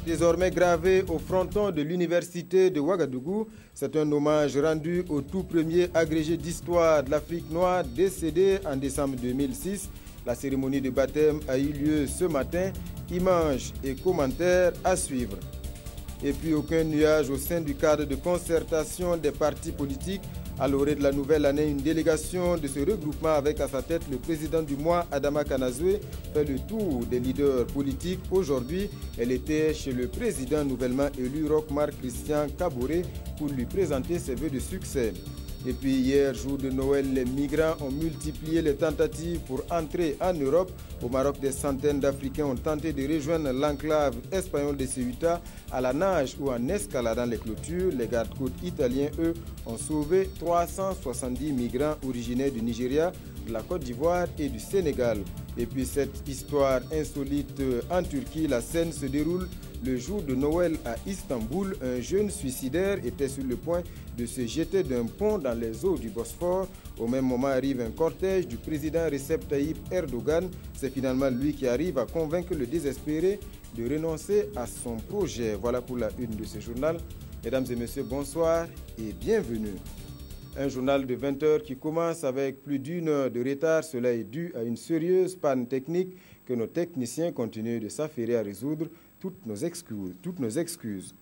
désormais gravé au fronton de l'université de Ouagadougou. C'est un hommage rendu au tout premier agrégé d'histoire de l'Afrique noire décédé en décembre 2006. La cérémonie de baptême a eu lieu ce matin. Images et commentaires à suivre. Et puis aucun nuage au sein du cadre de concertation des partis politiques. À l'orée de la nouvelle année, une délégation de ce regroupement avec à sa tête le président du mois, Adama Kanazoué, fait le tour des leaders politiques. Aujourd'hui, elle était chez le président nouvellement élu, Roch-Marc Christian Kaboré, pour lui présenter ses vœux de succès. Et puis hier, jour de Noël, les migrants ont multiplié les tentatives pour entrer en Europe. Au Maroc, des centaines d'Africains ont tenté de rejoindre l'enclave espagnole de Ceuta à la nage ou en escaladant les clôtures. Les gardes-côtes italiens, eux, ont sauvé 370 migrants originaires du Nigeria, de la Côte d'Ivoire et du Sénégal. Et puis cette histoire insolite en Turquie, la scène se déroule le jour de Noël à Istanbul. Un jeune suicidaire était sur le point de se jeter d'un pont dans les eaux du Bosphore. Au même moment arrive un cortège du président Recep Tayyip Erdogan. C'est finalement lui qui arrive à convaincre le désespéré de renoncer à son projet. Voilà pour la une de ce journal. Mesdames et messieurs, bonsoir et bienvenue. Un journal de 20 heures qui commence avec plus d'une heure de retard. Cela est dû à une sérieuse panne technique que nos techniciens continuent de s'affairer à résoudre. Toutes nos excuses.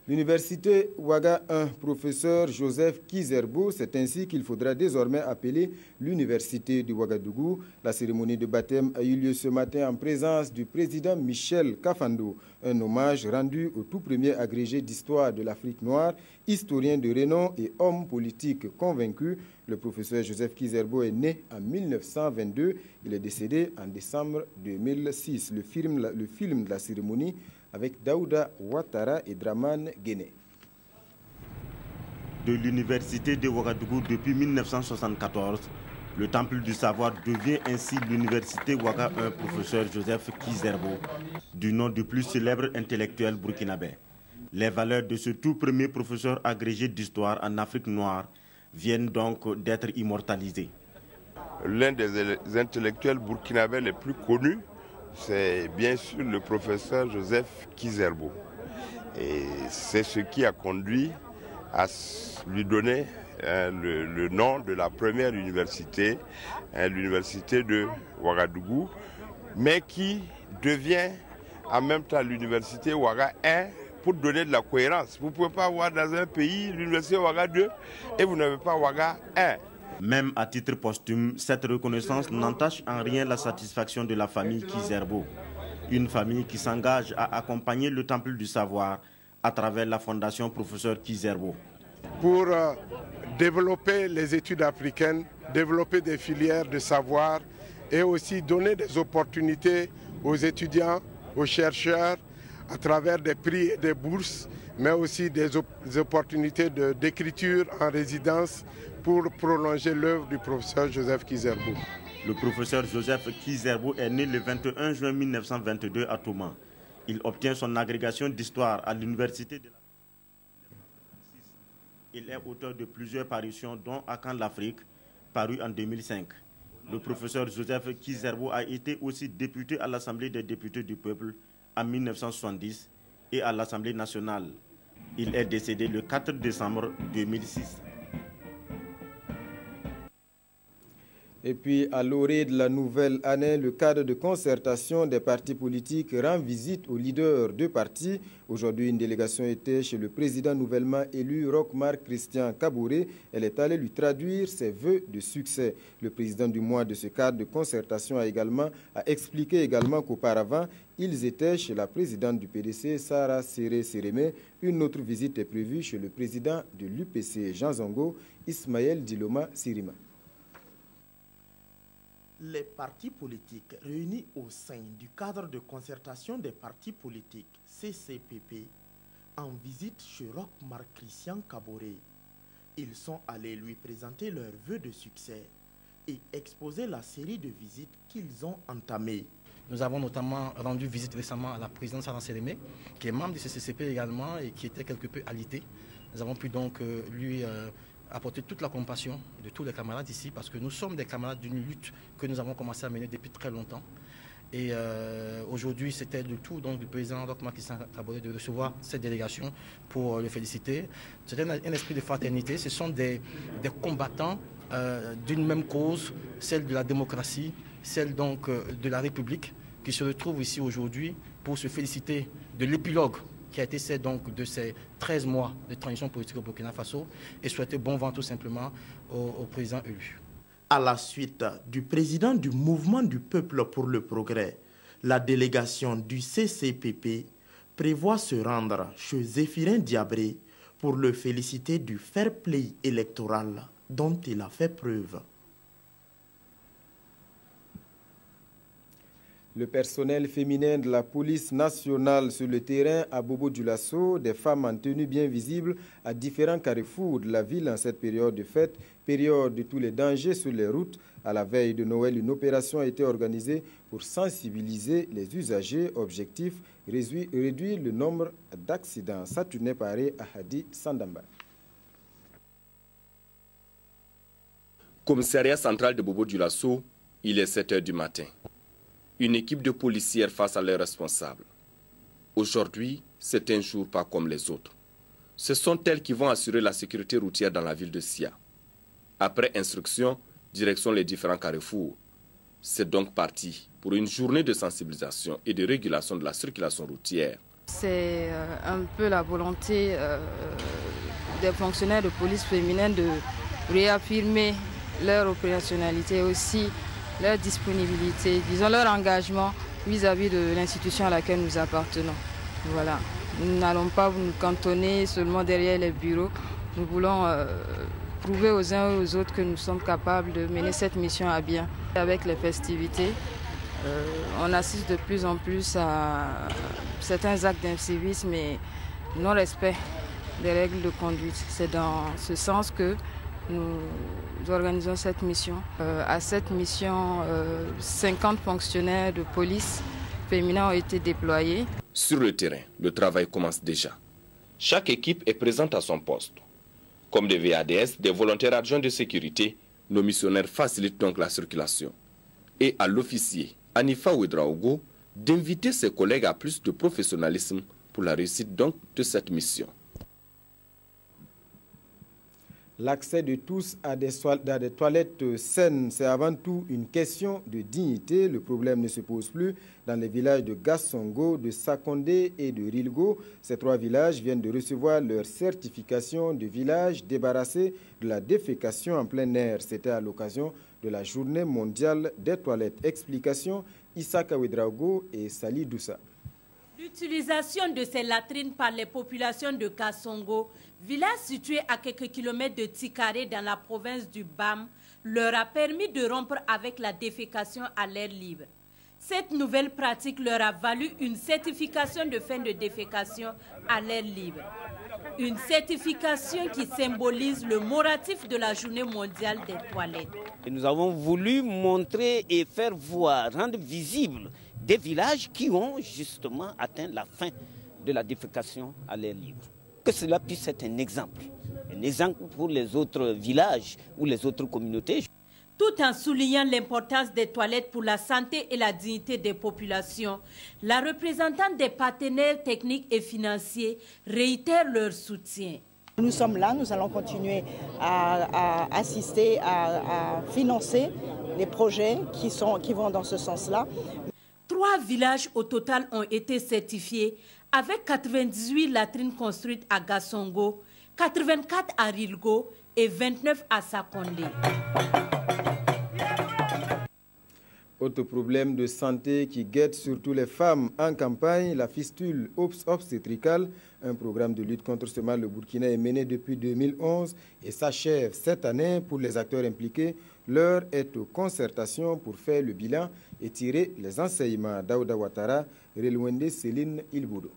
L'université Ouaga 1, professeur Joseph Kizerbo, c'est ainsi qu'il faudra désormais appeler l'université de Ouagadougou. La cérémonie de baptême a eu lieu ce matin en présence du président Michel Kafando. Un hommage rendu au tout premier agrégé d'histoire de l'Afrique noire, historien de renom et homme politique convaincu. Le professeur Joseph Kizerbo est né en 1922. Il est décédé en décembre 2006. Le film de la cérémonie avec Daouda Ouattara et Draman Guéné. De l'université de Ouagadougou depuis 1974, le temple du savoir devient ainsi l'université Ouaga 1, professeur Joseph Kizerbo, du nom du plus célèbre intellectuel burkinabé. Les valeurs de ce tout premier professeur agrégé d'histoire en Afrique noire viennent donc d'être immortalisées. L'un des intellectuels burkinabés les plus connus, c'est bien sûr le professeur Joseph Kizerbo. Et c'est ce qui a conduit à lui donner le nom de la première université, l'université de Ouagadougou, mais qui devient en même temps l'université Ouaga 1 pour donner de la cohérence. Vous ne pouvez pas avoir dans un pays l'université Ouaga 2 et vous n'avez pas Ouaga 1. Même à titre posthume, cette reconnaissance n'entache en rien la satisfaction de la famille Kizerbo. Une famille qui s'engage à accompagner le temple du savoir à travers la fondation professeur Kizerbo. Pour développer les études africaines, développer des filières de savoir et aussi donner des opportunités aux étudiants, aux chercheurs à travers des prix et des bourses, mais aussi des opportunités d'écriture en résidence pour prolonger l'œuvre du professeur Joseph Kizerbo. Le professeur Joseph Kizerbo est né le 21 juin 1922 à Touman. Il obtient son agrégation d'histoire à l'université de la... Il est auteur de plusieurs parutions, dont À quand l'Afrique, paru en 2005. Le professeur Joseph Kizerbo a été aussi député à l'Assemblée des députés du peuple en 1970 et à l'Assemblée nationale. Il est décédé le 4 décembre 2006. Et puis, à l'orée de la nouvelle année, le cadre de concertation des partis politiques rend visite aux leaders de partis. Aujourd'hui, une délégation était chez le président nouvellement élu, Roch-Marc Christian Kaboré. Elle est allée lui traduire ses vœux de succès. Le président du mois de ce cadre de concertation a expliqué également qu'auparavant, ils étaient chez la présidente du PDC, Sarah Séré-Sérémé. Une autre visite est prévue chez le président de l'UPC, Jean Zongo, Ismaël Diloma Sirima. Les partis politiques réunis au sein du cadre de concertation des partis politiques CCPP en visite chez Roch-Marc Christian Kaboré. Ils sont allés lui présenter leurs vœux de succès et exposer la série de visites qu'ils ont entamées. Nous avons notamment rendu visite récemment à la présidente Sarah Sérémé, qui est membre du CCCP également et qui était quelque peu alitée. Nous avons pu donc lui apporter toute la compassion de tous les camarades ici, parce que nous sommes des camarades d'une lutte que nous avons commencé à mener depuis très longtemps. Et aujourd'hui, c'était le tour donc, du président Roch Marc Christian Kaboré de recevoir cette délégation pour le féliciter. C'est un esprit de fraternité. Ce sont des combattants d'une même cause, celle de la démocratie, celle donc de la République, qui se retrouvent ici aujourd'hui pour se féliciter de l'épilogue qui a été celle donc de ces 13 mois de transition politique au Burkina Faso et souhaiter bon vent tout simplement au président élu. À la suite du président du Mouvement du Peuple pour le Progrès, la délégation du CCPP prévoit se rendre chez Zéphirin Diabré pour le féliciter du fair play électoral dont il a fait preuve. Le personnel féminin de la police nationale sur le terrain à Bobo-Dioulasso, des femmes en tenue bien visible à différents carrefours de la ville en cette période de fête, période de tous les dangers sur les routes. À la veille de Noël, une opération a été organisée pour sensibiliser les usagers. Objectif, réduire le nombre d'accidents. Saturné Paré à Hadi Sandamba. Commissariat central de Bobo-Dioulasso, il est 7 h du matin. Une équipe de policières face à leurs responsables. Aujourd'hui, c'est un jour pas comme les autres. Ce sont elles qui vont assurer la sécurité routière dans la ville de Sia. Après instruction, direction les différents carrefours. C'est donc parti pour une journée de sensibilisation et de régulation de la circulation routière. C'est un peu la volonté des fonctionnaires de police féminine de réaffirmer leur opérationnalité aussi, leur disponibilité, disons leur engagement vis-à-vis de l'institution à laquelle nous appartenons. Voilà. Nous n'allons pas nous cantonner seulement derrière les bureaux. Nous voulons prouver aux uns et aux autres que nous sommes capables de mener cette mission à bien. Avec les festivités, on assiste de plus en plus à certains actes d'incivisme et non-respect des règles de conduite. C'est dans ce sens que nous organisons cette mission. À cette mission, 50 fonctionnaires de police féminins ont été déployés. Sur le terrain, le travail commence déjà. Chaque équipe est présente à son poste. Comme des VADS, des volontaires adjoints de sécurité, nos missionnaires facilitent donc la circulation. Et à l'officier Anifa Ouedraogo d'inviter ses collègues à plus de professionnalisme pour la réussite donc de cette mission. L'accès de tous à des toilettes saines, c'est avant tout une question de dignité. Le problème ne se pose plus dans les villages de Gassongo, de Sakondé et de Rilgo. Ces 3 villages viennent de recevoir leur certification de village débarrassé de la défécation en plein air. C'était à l'occasion de la journée mondiale des toilettes. Explication, Issaka Ouedraogo et Sali Doussa. L'utilisation de ces latrines par les populations de Gassongo, village situé à quelques kilomètres de Tikare dans la province du BAM, leur a permis de rompre avec la défécation à l'air libre. Cette nouvelle pratique leur a valu une certification de fin de défécation à l'air libre. Une certification qui symbolise le moratif de la journée mondiale des toilettes. Et nous avons voulu montrer et faire voir, rendre visible des villages qui ont justement atteint la fin de la défécation à l'air libre. Que cela puisse être un exemple pour les autres villages ou les autres communautés. Tout en soulignant l'importance des toilettes pour la santé et la dignité des populations, la représentante des partenaires techniques et financiers réitère leur soutien. Nous sommes là, nous allons continuer à assister, à financer les projets qui vont dans ce sens-là. 3 villages au total ont été certifiés avec 98 latrines construites à Gassongo, 84 à Rilgo et 29 à Sakondé. Autre problème de santé qui guette surtout les femmes en campagne, la fistule obstétricale. Un programme de lutte contre ce mal au Burkina est mené depuis 2011 et s'achève cette année. Pour les acteurs impliqués, l'heure est aux concertations pour faire le bilan et tirer les enseignements. Daouda Ouattara, Relwende Céline Ilboudo.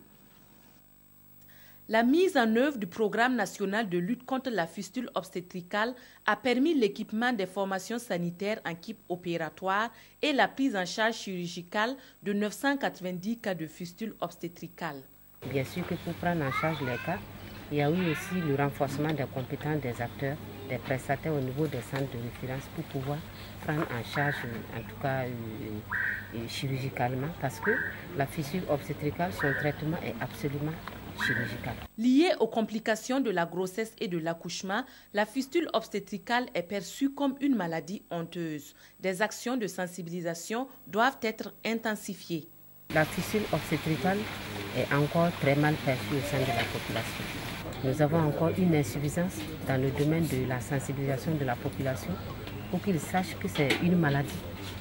La mise en œuvre du programme national de lutte contre la fistule obstétricale a permis l'équipement des formations sanitaires en kit opératoire et la prise en charge chirurgicale de 990 cas de fistule obstétricale. Bien sûr que pour prendre en charge les cas, il y a eu aussi le renforcement des compétences des acteurs des prestataires au niveau des centres de référence pour pouvoir prendre en charge, en tout cas chirurgicalement, parce que la fissure obstétricale, son traitement est absolument chirurgical. Liée aux complications de la grossesse et de l'accouchement, la fistule obstétricale est perçue comme une maladie honteuse. Des actions de sensibilisation doivent être intensifiées. La fistule obstétricale est encore très mal perçue au sein de la population. Nous avons encore une insuffisance dans le domaine de la sensibilisation de la population pour qu'ils sachent que c'est une maladie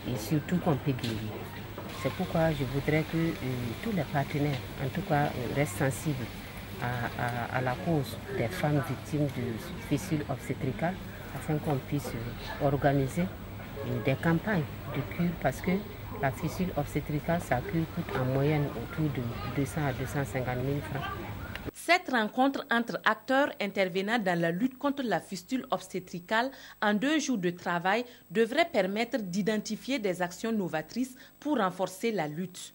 et surtout qu'on peut guérir. C'est pourquoi je voudrais que tous les partenaires, en tout cas, restent sensibles à la cause des femmes victimes de fistule obstétricale afin qu'on puisse organiser des campagnes de cure parce que la fistule obstétricale, sa cure coûte en moyenne autour de 200 à 250 000 francs. Cette rencontre entre acteurs intervenant dans la lutte contre la fistule obstétricale en 2 jours de travail devrait permettre d'identifier des actions novatrices pour renforcer la lutte.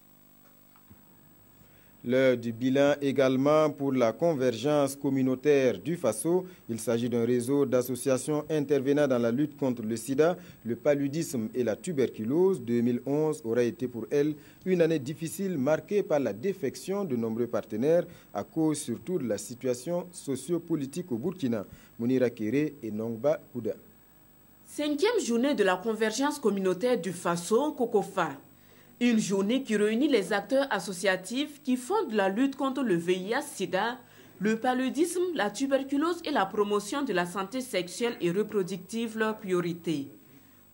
L'heure du bilan également pour la convergence communautaire du Faso. Il s'agit d'un réseau d'associations intervenant dans la lutte contre le sida, le paludisme et la tuberculose. 2011 aura été pour elle une année difficile marquée par la défection de nombreux partenaires à cause surtout de la situation sociopolitique au Burkina. Mounira Kéré et Nongba Kouda. 5e journée de la convergence communautaire du Faso, Kokofa. Une journée qui réunit les acteurs associatifs qui font de la lutte contre le VIH-Sida, le paludisme, la tuberculose et la promotion de la santé sexuelle et reproductive leur priorité.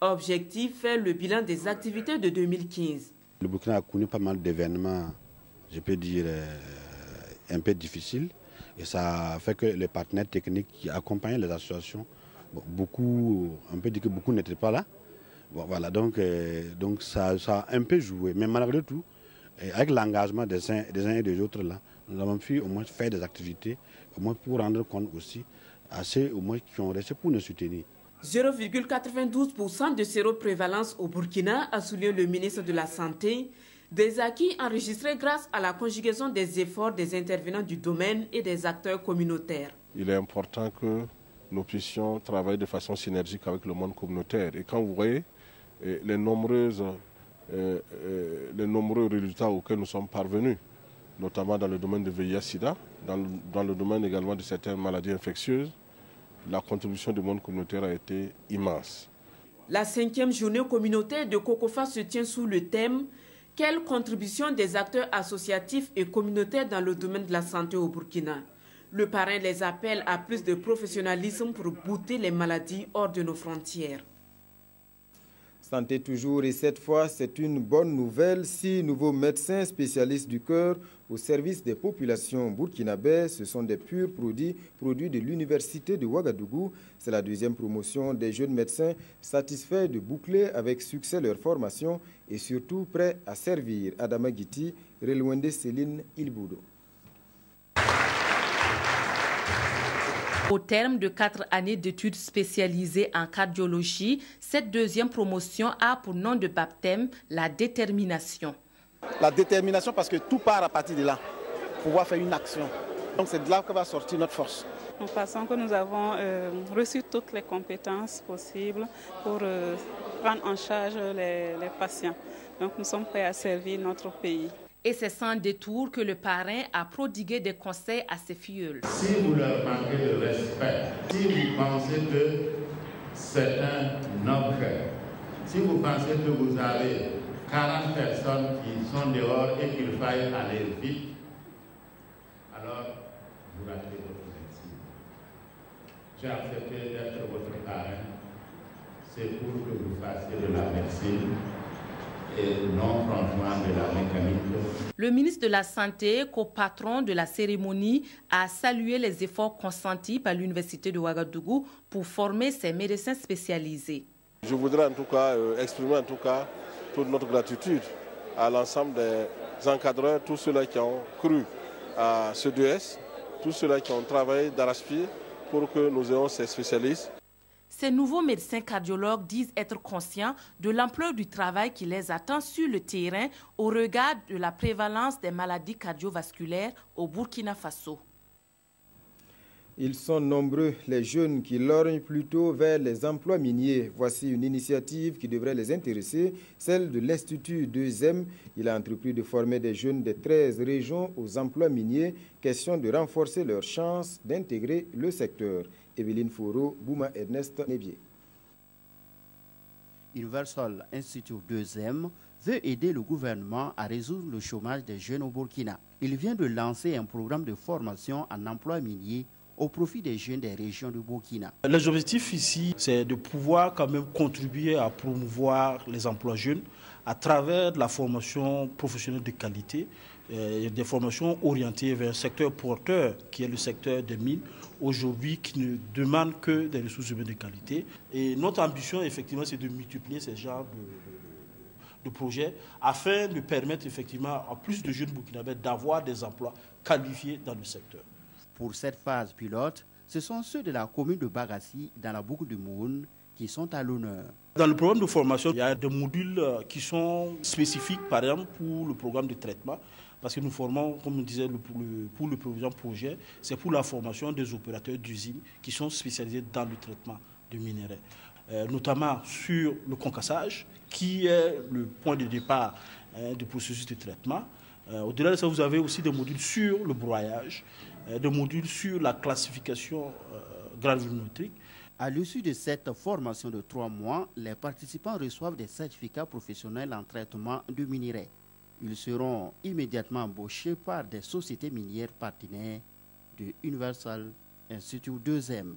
Objectif, faire le bilan des activités de 2015. Le Burkina a connu pas mal d'événements, je peux dire, un peu difficiles. Et ça a fait que les partenaires techniques qui accompagnaient les associations, beaucoup, on peut dire que beaucoup n'étaient pas là. Voilà, donc ça a un peu joué. Mais malgré tout, avec l'engagement des uns et des autres, là, nous avons pu au moins faire des activités, au moins pour rendre compte aussi à ceux au moins qui ont resté pour nous soutenir. 0,92% de séroprévalence au Burkina, a souligné le ministre de la Santé, des acquis enregistrés grâce à la conjugaison des efforts des intervenants du domaine et des acteurs communautaires. Il est important que nous puissions travailler de façon synergique avec le monde communautaire. Et quand vous voyez les nombreux résultats auxquels nous sommes parvenus, notamment dans le domaine de VIH-Sida, dans le domaine également de certaines maladies infectieuses, la contribution du monde communautaire a été immense. La 5e journée communautaire de Kokofa se tient sous le thème « Quelle contribution des acteurs associatifs et communautaires dans le domaine de la santé au Burkina ?» Le parrain les appelle à plus de professionnalisme pour bouter les maladies hors de nos frontières. Santé toujours, et cette fois, c'est une bonne nouvelle. 6 nouveaux médecins spécialistes du cœur au service des populations burkinabès. Ce sont des purs produits de l'université de Ouagadougou. C'est la 2e promotion des jeunes médecins satisfaits de boucler avec succès leur formation et surtout prêts à servir. Adama Guiti, Relwende Céline Ilboudo. Au terme de 4 années d'études spécialisées en cardiologie, cette 2e promotion a pour nom de baptême la détermination. La détermination parce que tout part à partir de là, pouvoir faire une action. Donc c'est de là que va sortir notre force. Nous pensons que nous avons reçu toutes les compétences possibles pour prendre en charge les patients. Donc nous sommes prêts à servir notre pays. Et c'est sans détour que le parrain a prodigué des conseils à ses filleuls. Si vous leur manquez de respect, si vous pensez que c'est un objet, si vous pensez que vous avez 40 personnes qui sont dehors et qu'il faille aller vite, alors vous ratez votre médecine. J'ai accepté d'être votre parrain, c'est pour que vous fassiez de la médecine et non franchement de la mécanique. Le ministre de la Santé, copatron de la cérémonie, a salué les efforts consentis par l'université de Ouagadougou pour former ses médecins spécialisés. Je voudrais en tout cas exprimer toute notre gratitude à l'ensemble des encadreurs, tous ceux-là qui ont cru à ce 2S, tous ceux-là qui ont travaillé d'arrache-pied pour que nous ayons ces spécialistes. Ces nouveaux médecins cardiologues disent être conscients de l'ampleur du travail qui les attend sur le terrain au regard de la prévalence des maladies cardiovasculaires au Burkina Faso. Ils sont nombreux, les jeunes qui lorgnent plutôt vers les emplois miniers. Voici une initiative qui devrait les intéresser, celle de l'Institut 2M. Il a entrepris de former des jeunes des 13 régions aux emplois miniers. Question de renforcer leurs chances d'intégrer le secteur. Evelyne Foro, Bouma Ernest Nebier. Universal Institute 2M veut aider le gouvernement à résoudre le chômage des jeunes au Burkina. Il vient de lancer un programme de formation en emploi minier au profit des jeunes des régions du Burkina. Les objectifs ici, c'est de pouvoir quand même contribuer à promouvoir les emplois jeunes à travers de la formation professionnelle de qualité, des formations orientées vers un secteur porteur qui est le secteur des mines, aujourd'hui qui ne demande que des ressources humaines de qualité. Et notre ambition, effectivement, c'est de multiplier ces genres de projets afin de permettre effectivement à plus de jeunes burkinabés d'avoir des emplois qualifiés dans le secteur. Pour cette phase pilote, ce sont ceux de la commune de Bagassi, dans la boucle du Moun, qui sont à l'honneur. Dans le programme de formation, il y a des modules qui sont spécifiques, par exemple, pour le programme de traitement. Parce que nous formons, comme on disait, pour le projet, c'est pour la formation des opérateurs d'usines qui sont spécialisés dans le traitement de minerais. Notamment sur le concassage, qui est le point de départ du processus de traitement. Au-delà de ça, vous avez aussi des modules sur le broyage, des modules sur la classification granulométrique. À l'issue de cette formation de 3 mois, les participants reçoivent des certificats professionnels en traitement de minerais. Ils seront immédiatement embauchés par des sociétés minières partenaires de Universal Institute 2M.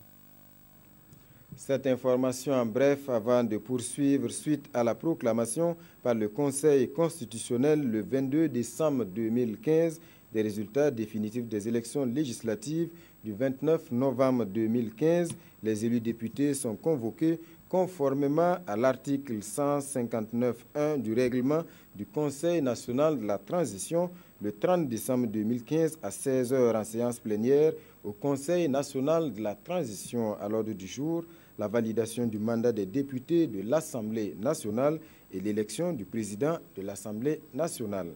Cette information en bref avant de poursuivre suite à la proclamation par le Conseil constitutionnel le 22 décembre 2015 des résultats définitifs des élections législatives du 29 novembre 2015. Les élus députés sont convoqués conformément à l'article 159.1 du règlement du Conseil national de la transition le 30 décembre 2015 à 16 h en séance plénière au Conseil national de la transition. À l'ordre du jour, la validation du mandat des députés de l'Assemblée nationale et l'élection du président de l'Assemblée nationale.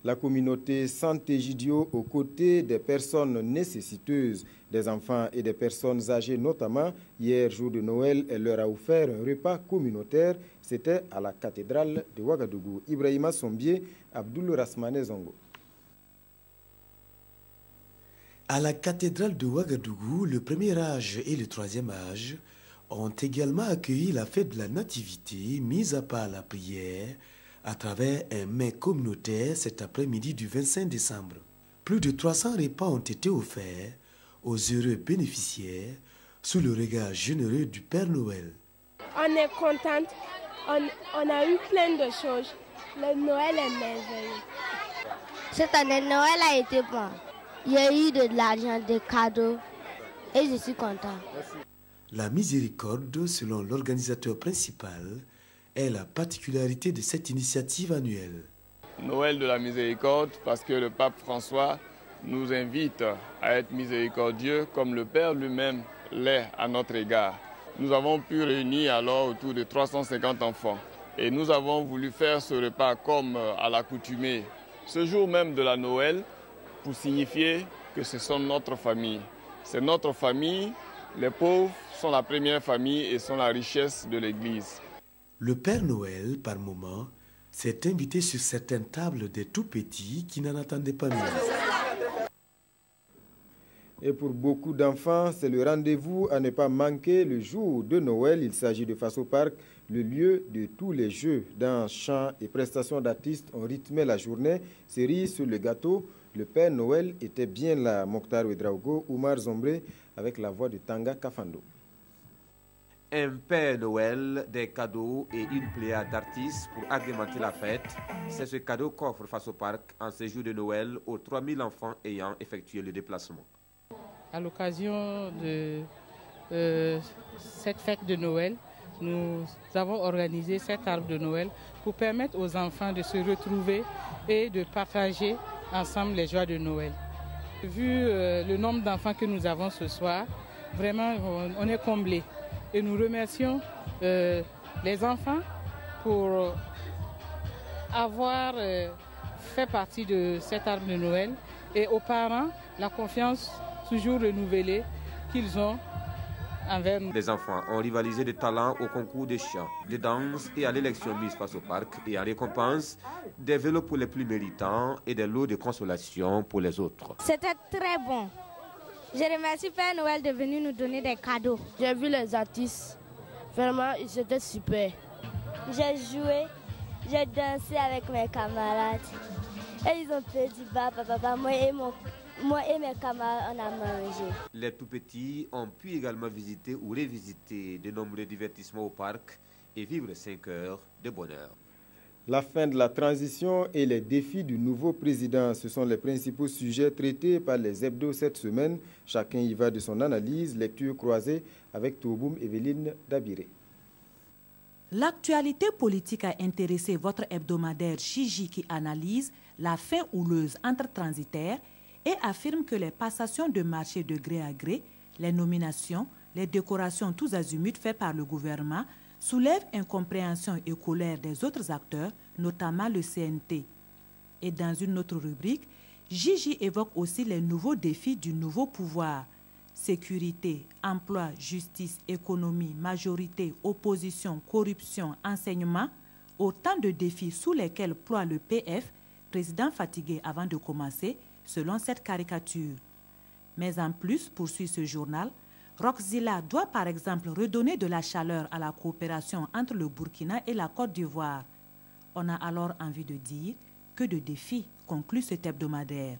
La communauté Santé-Gidio, aux côtés des personnes nécessiteuses, des enfants et des personnes âgées notamment, hier jour de Noël, elle leur a offert un repas communautaire. C'était à la cathédrale de Ouagadougou. Ibrahima Sombier, Abdoul Rasmane Zongo. À la cathédrale de Ouagadougou, le premier âge et le troisième âge ont également accueilli la fête de la nativité, mise à part la prière, à travers un mets communautaire cet après-midi du 25 décembre. Plus de 300 repas ont été offerts aux heureux bénéficiaires sous le regard généreux du Père Noël. On est contente, on a eu plein de choses. Le Noël est merveilleux. Cette année, Noël a été bon. Il y a eu de l'argent, des cadeaux et je suis content. La miséricorde, selon l'organisateur principal, est la particularité de cette initiative annuelle. Noël de la miséricorde parce que le pape François nous invite à être miséricordieux comme le Père lui-même l'est à notre égard. Nous avons pu réunir alors autour de 350 enfants et nous avons voulu faire ce repas comme à l'accoutumée, ce jour même de la Noël, pour signifier que ce sont notre famille. C'est notre famille, les pauvres sont la première famille et sont la richesse de l'Église. Le Père Noël, par moments, s'est invité sur certaines tables des tout-petits qui n'en attendaient pas mieux. Et pour beaucoup d'enfants, c'est le rendez-vous à ne pas manquer le jour de Noël. Il s'agit de Faso Park, le lieu de tous les jeux. Dans chants et prestations d'artistes, on rythmait la journée. Cerise sur le gâteau, le Père Noël était bien là. Mokhtar Ouedraogo, Oumar Zombré, avec la voix de Tanga Kafando. Un Père Noël, des cadeaux et une pléiade d'artistes pour agrémenter la fête. C'est ce cadeau qu'offre Faso Park en ce jour de Noël aux 3000 enfants ayant effectué le déplacement. À l'occasion de cette fête de Noël, nous avons organisé cet arbre de Noël pour permettre aux enfants de se retrouver et de partager ensemble les joies de Noël. Vu le nombre d'enfants que nous avons ce soir, vraiment on est comblés. Et nous remercions les enfants pour avoir fait partie de cet arbre de Noël et aux parents la confiance toujours renouvelée qu'ils ont envers nous. Les enfants ont rivalisé de talent au concours de chant, de danse et à l'élection Miss Face au Parc, et en récompense, des vélos pour les plus méritants et des lots de consolation pour les autres. C'était très bon. Je remercie Père Noël de venir nous donner des cadeaux. J'ai vu les artistes. Vraiment, c'était super. J'ai joué, j'ai dansé avec mes camarades. Et ils ont fait du papa, moi et mes camarades, on a mangé. Les tout-petits ont pu également visiter ou revisiter de nombreux divertissements au parc et vivre 5 heures de bonheur. La fin de la transition et les défis du nouveau président, ce sont les principaux sujets traités par les hebdos cette semaine. Chacun y va de son analyse, lecture croisée avec Touboum Evelyne Dabiré. L'actualité politique a intéressé votre hebdomadaire Gigi qui analyse la fin houleuse entre transitaires et affirme que les passations de marché de gré à gré, les nominations, les décorations tous azimuts faites par le gouvernement soulèvent incompréhension et colère des autres acteurs, notamment le CNT. Et dans une autre rubrique, Gigi évoque aussi les nouveaux défis du nouveau pouvoir. Sécurité, emploi, justice, économie, majorité, opposition, corruption, enseignement, autant de défis sous lesquels ploie le PF, président fatigué avant de commencer, selon cette caricature. Mais en plus, poursuit ce journal, Roxilla doit par exemple redonner de la chaleur à la coopération entre le Burkina et la Côte d'Ivoire. On a alors envie de dire que de défis, conclut cet hebdomadaire.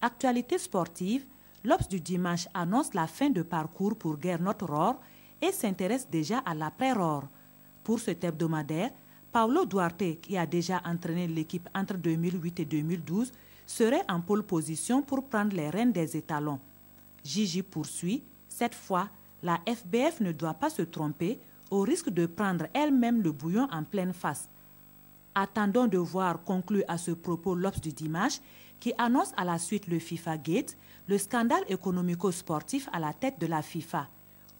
Actualité sportive, l'Obs du dimanche annonce la fin de parcours pour Guerre Notre-Ror et s'intéresse déjà à l'après-Ror. Pour cet hebdomadaire, Paulo Duarte, qui a déjà entraîné l'équipe entre 2008 et 2012, serait en pole position pour prendre les rênes des étalons. Gigi poursuit, cette fois, la FBF ne doit pas se tromper au risque de prendre elle-même le bouillon en pleine face. Attendons de voir, conclut à ce propos l'Obs du dimanche, qui annonce à la suite le FIFA Gate, le scandale économico-sportif à la tête de la FIFA.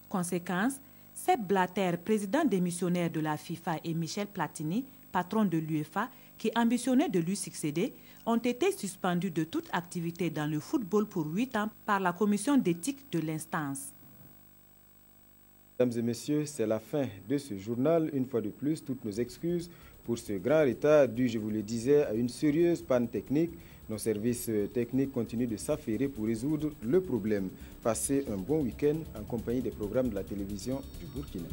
Conséquence, Sepp Blatter, président démissionnaire de la FIFA, et Michel Platini, patron de l'UEFA, qui ambitionnaient de lui succéder, ont été suspendus de toute activité dans le football pour 8 ans par la commission d'éthique de l'instance. Mesdames et messieurs, c'est la fin de ce journal. Une fois de plus, toutes nos excuses pour ce grand retard dû, je vous le disais, à une sérieuse panne technique. Nos services techniques continuent de s'affairer pour résoudre le problème. Passez un bon week-end en compagnie des programmes de la télévision du Burkina.